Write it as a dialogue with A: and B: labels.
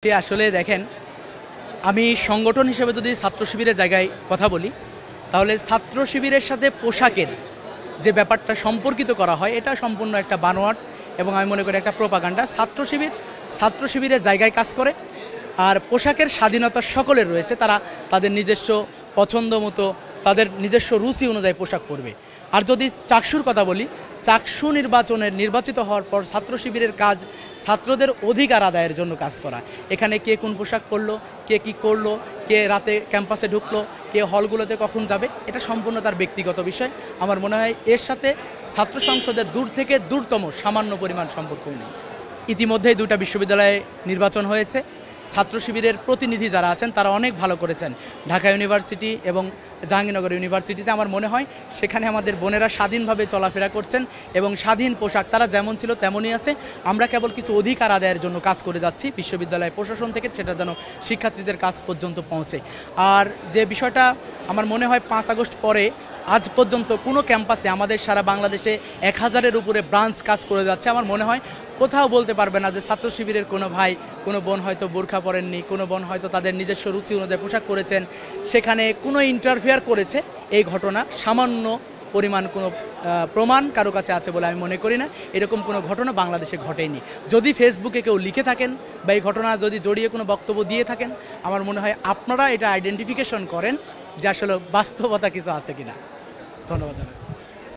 A: আসলে দেখেন, আমি সংগঠন হিসেবে যদি ছাত্র শিবিরের জায়গায় কথা বলি, তাহলে ছাত্র শিবিরের সাথে পোশাকের যে ব্যাপারটা সম্পর্কিত করা হয়, এটা সম্পূর্ণ একটা বানোয়াট এবং আমি মনে করি একটা প্রোপাগান্ডা। ছাত্র শিবিরের জায়গায় কাজ করে, আর পোশাকের স্বাধীনতা সকলের রয়েছে। তারা তাদের নিজস্ব পছন্দ মতো, তাদের নিজস্ব রুচি অনুযায়ী পোশাক পরবে। আর যদি চাকসুর কথা বলি, চাকসু নির্বাচিত হওয়ার পর ছাত্র শিবিরের কাজ ছাত্রদের অধিকার আদায়ের জন্য কাজ করা। এখানে কে কোন পোশাক পরলো, কে কি করলো, কে রাতে ক্যাম্পাসে ঢুকলো, কে হলগুলোতে কখন যাবে, এটা সম্পূর্ণ তার ব্যক্তিগত বিষয়। আমার মনে হয় এর সাথে ছাত্র সংসদের দূর থেকে দূরতম সামান্য পরিমাণ সম্পর্কও নেই। ইতিমধ্যেই দুটা বিশ্ববিদ্যালয়ে নির্বাচন হয়েছে। ছাত্র শিবিরের প্রতিনিধি যারা আছেন তারা অনেক ভালো করেছেন। ঢাকা ইউনিভার্সিটি এবং জাহাঙ্গীরনগর ইউনিভার্সিটিতে আমার মনে হয় সেখানে আমাদের বোনেরা স্বাধীনভাবে চলাফেরা করছেন এবং স্বাধীন পোশাক তারা যেমন ছিল তেমনই আছে। আমরা কেবল কিছু অধিকার আদায়ের জন্য কাজ করে যাচ্ছি বিশ্ববিদ্যালয় প্রশাসন থেকে, সেটা যেন শিক্ষার্থীদের কাছ পর্যন্ত পৌঁছে। আর যে বিষয়টা আমার মনে হয় 5 আগস্ট পরে আজ পর্যন্ত কোনো ক্যাম্পাসে আমাদের সারা বাংলাদেশে 1000-এর উপরে ব্রাঞ্চ কাজ করে যাচ্ছে। আমার মনে হয় কোথাও বলতে পারবে না যে ছাত্র শিবিরের কোনো ভাই কোনো বোন হয়তো বোরখা পরেননি, কোনো বোন হয়তো তাদের নিজস্ব রুচি অনুযায়ী পোশাক পরেছেন, সেখানে কোনো ইন্টারফেয়ার করেছে। এই ঘটনা সামান্য পরিমাণ কোনো প্রমাণ কারো কাছে আছে বলে আমি মনে করি না। এরকম কোনো ঘটনা বাংলাদেশে ঘটেনি। যদি ফেসবুকে কেউ লিখে থাকেন বা এই ঘটনা যদি জড়িয়ে কোনো বক্তব্য দিয়ে থাকেন, আমার মনে হয় আপনারা এটা আইডেন্টিফিকেশন করেন যে আসলে বাস্তবতা কিছু আছে কিনা। ধন্যবাদ।